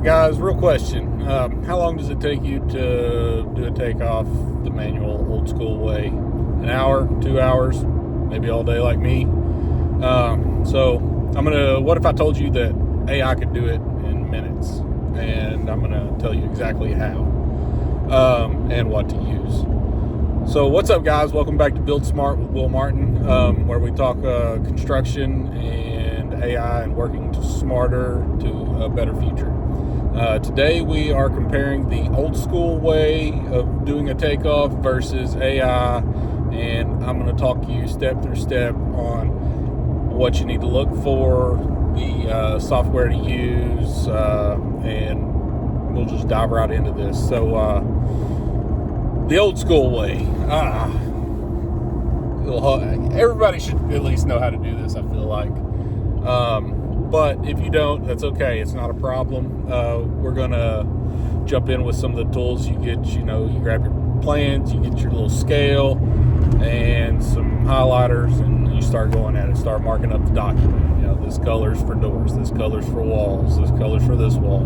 Alright guys, real question. How long does it take you to do a takeoff the manual old school way? An hour, 2 hours, maybe all day like me. What if I told you that AI could do it in minutes? And I'm gonna tell you exactly how and what to use. So what's up guys, welcome back to Build Smart with Will Martin, where we talk construction and AI and working smarter to a better future. Today we are comparing the old school way of doing a takeoff versus AI, and I'm going to talk to you step through step on what you need to look for, the software to use, and we'll just dive right into this. So the old school way, everybody should at least know how to do this, I feel like. But if you don't, that's okay. It's not a problem. We're going to jump in with some of the tools you get. You grab your plans, you get your little scale and some highlighters, and you start going at it. Start marking up the document. This color's for doors, this color's for walls, this color's for this wall.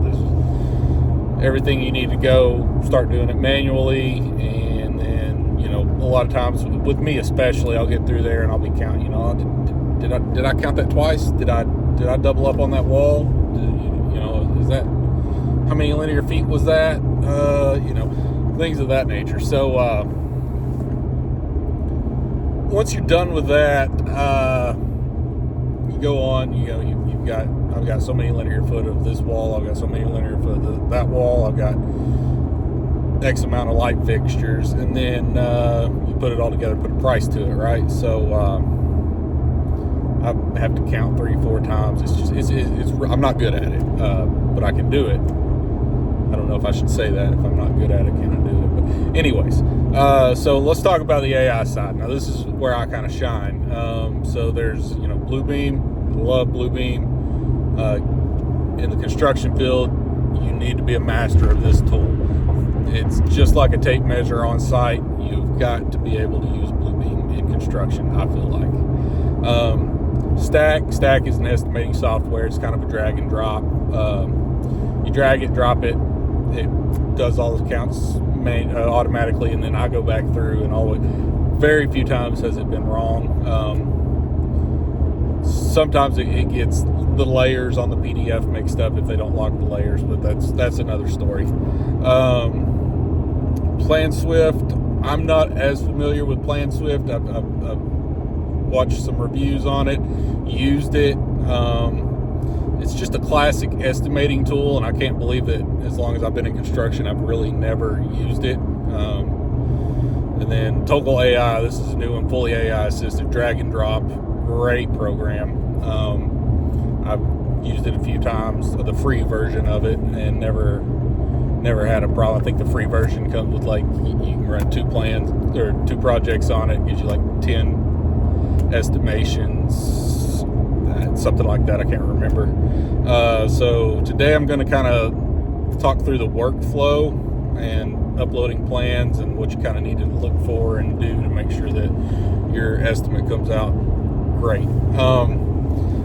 This is everything you need to go. Start doing it manually, and then, a lot of times, with me especially, I'll get through there and I'll be counting. Did I count that twice? Did I double up on that wall? Is that, how many linear feet was that? Things of that nature. So once you're done with that, you go on. I've got so many linear foot of this wall. I've got so many linear foot of that wall. I've got X amount of light fixtures, and then you put it all together, put a price to it, right? So I have to count 3-4 times. I'm not good at it, but I can do it. I don't know if I should say that. If I'm not good at it, can I do it? But anyways, so let's talk about the AI side. Now this is where I kind of shine. So there's, Bluebeam. Love Bluebeam. In the construction field, you need to be a master of this tool. It's just like a tape measure on site. You've got to be able to use Bluebeam in construction, I feel like. Stack is an estimating software. It's kind of a drag and drop. You drag it, drop it. It does all the counts automatically, and then I go back through and very few times has it been wrong. Sometimes it gets the layers on the PDF mixed up if they don't lock the layers, but that's another story. Plan Swift. I'm not as familiar with Plan Swift. I've watched some reviews on it, used it. It's just a classic estimating tool, and I can't believe that as long as I've been in construction, I've really never used it. And then Toggle AI, this is a new one, fully AI assisted, drag and drop, great program. I've used it a few times, the free version of it, and never had a problem. I think the free version comes with you can run 2 plans or 2 projects on it, gives you 10 estimations, something like that. I can't remember. So today I'm going to kind of talk through the workflow and uploading plans and what you kind of need to look for and do to make sure that your estimate comes out great.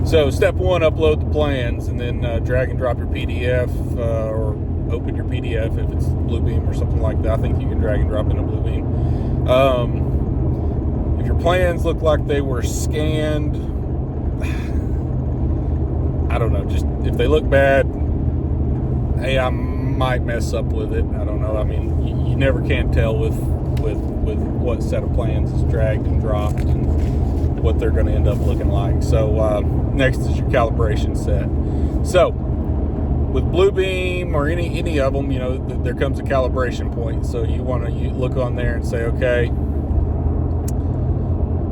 So step 1, upload the plans, and then drag and drop your PDF or open your PDF if it's Bluebeam or something like that. I think you can drag and drop in a Bluebeam. If your plans look like they were scanned, I don't know, just if they look bad, AI might mess up with it. I don't know. I mean, you never can tell with what set of plans is dragged and dropped and what they're going to end up looking like. So next is your calibration set. So with Bluebeam or any of them, there comes a calibration point. So you want to look on there and say, okay,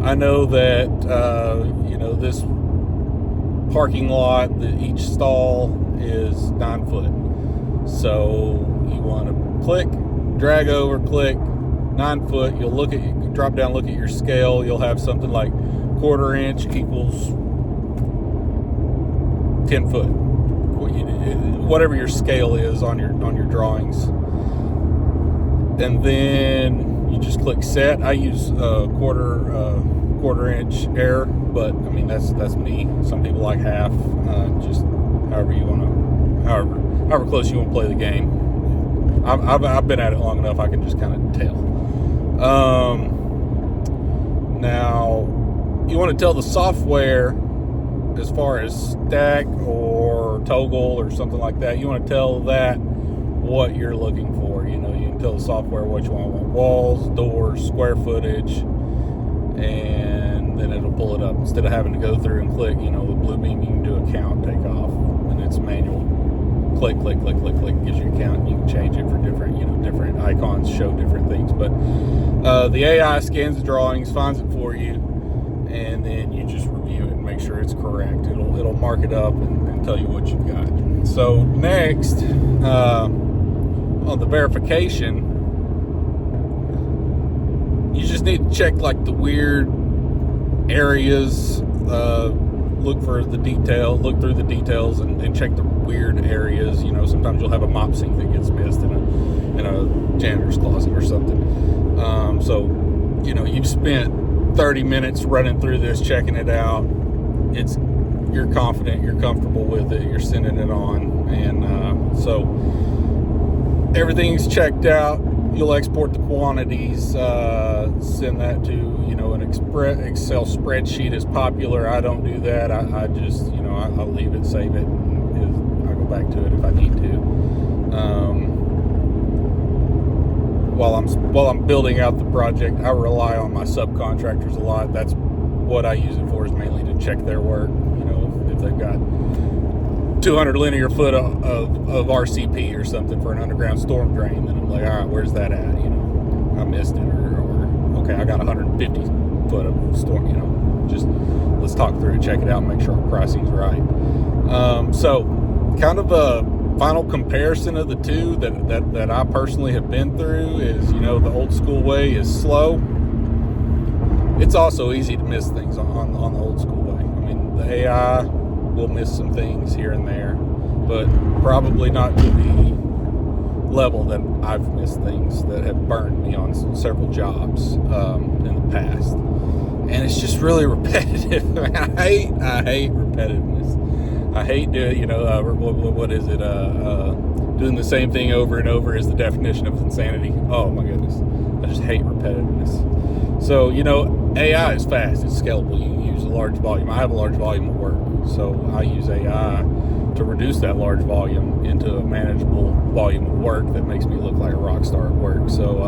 I know that this parking lot, each stall is 9 foot. So you want to click, drag over, click 9 foot. You'll drop down, look at your scale. You'll have something like 1/4 inch equals 10 foot. Whatever your scale is on your drawings. And then you just click set. I use quarter inch error, but I mean that's me. Some people like half, just however you want to however close you want to play the game. I've been at it long enough, I can just kind of tell. Now, you want to tell the software, as far as stack or toggle or something like that, you want to tell that what you're looking for. You can tell the software what you want: walls, doors, square footage, and then it'll pull it up. Instead of having to go through and click, the blue beam, you can do a count, takeoff, and it's manual. Click, click, click, click, click, gives you a count. You can change it for different, different icons show different things. But the AI scans the drawings, finds it for you, and then you just review it and make sure it's correct. It'll mark it up and tell you what you've got. So next, on the verification, you just need to check like the weird areas. Look through the details and check the weird areas. Sometimes you'll have a mop sink that gets missed in a janitor's closet or something. So you've spent 30 minutes running through this, checking it out. You're confident, you're comfortable with it, you're sending it on, and so everything's checked out. You'll export the quantities, send that to an Excel spreadsheet is popular. I don't do that. I just I'll leave it, save it, and I'll go back to it if I need to. While I'm building out the project, I rely on my subcontractors a lot. That's what I use it for, is mainly to check their work. If they've got 200 linear foot of RCP or something for an underground storm drain, then I'm like, all right, where's that at? I missed it, or okay, I got 150 foot of storm. Just let's talk through it, check it out, and make sure our pricing's right. So kind of a final comparison of the two that I personally have been through is, the old school way is slow. It's also easy to miss things on the old school way. I mean, the AI will miss some things here and there, but probably not to the level that I've missed things that have burned me on several jobs in the past. And it's just really repetitive. Man, I hate repetitiveness. I hate doing, what is it? Doing the same thing over and over is the definition of insanity. Oh my goodness. I just hate repetitiveness. So, AI is fast. It's scalable. You can use a large volume. I have a large volume of work, so I use AI to reduce that large volume into a manageable volume of work that makes me look like a rock star at work. So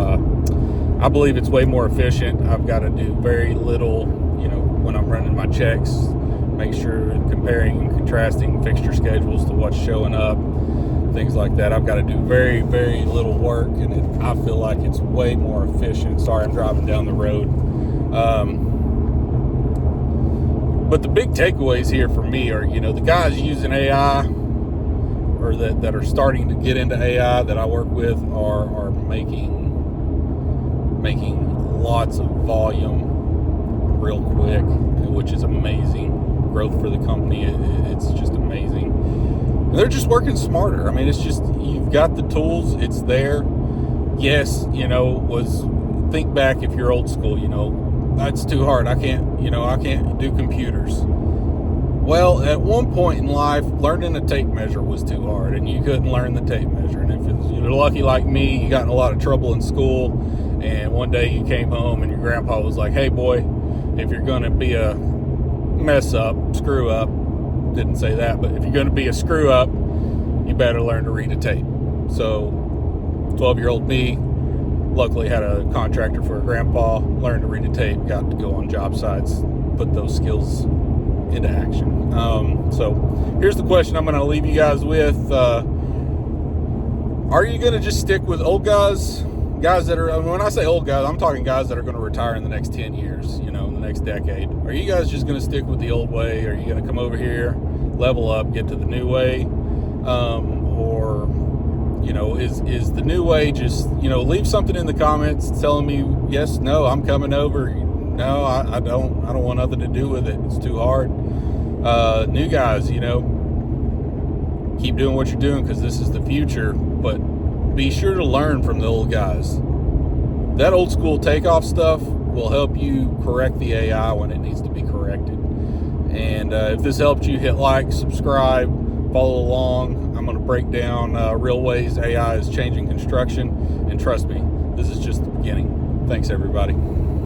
I believe it's way more efficient. I've got to do very little, when I'm running my checks, make sure comparing and contrasting fixture schedules to what's showing up, things like that. I've got to do very, very little work, and I feel like it's way more efficient. Sorry, I'm driving down the road. But the big takeaways here for me are, the guys using AI or that are starting to get into AI that I work with are making lots of volume real quick, which is amazing. Growth for the company, it's just amazing. And they're just working smarter. I mean, it's just, you've got the tools, it's there. Yes, think back if you're old school, that's too hard. I can't do computers. Well, at one point in life, learning a tape measure was too hard, and you couldn't learn the tape measure. And if you're lucky like me, you got in a lot of trouble in school, and one day you came home and your grandpa was like, hey boy, if you're going to be a mess up, screw up, didn't say that, but if you're going to be a screw up, you better learn to read a tape. So 12-year-old me luckily had a contractor for a grandpa, learned to read a tape, got to go on job sites, put those skills into action. So here's the question I'm going to leave you guys with. Are you going to just stick with old guys that are, when I say old guys, I'm talking guys that are going to retire in the next 10 years, in the next decade? Are you guys just going to stick with the old way? Are you going to come over here, level up, get to the new way? Or is the new way just, leave something in the comments telling me, yes, no, I'm coming over. No, I don't want nothing to do with it. It's too hard. New guys, keep doing what you're doing, because this is the future, but be sure to learn from the old guys. That old school takeoff stuff will help you correct the AI when it needs to be corrected. And if this helped you, hit like, subscribe, follow along. I'm going to break down real ways AI is changing construction. And trust me, this is just the beginning. Thanks, everybody.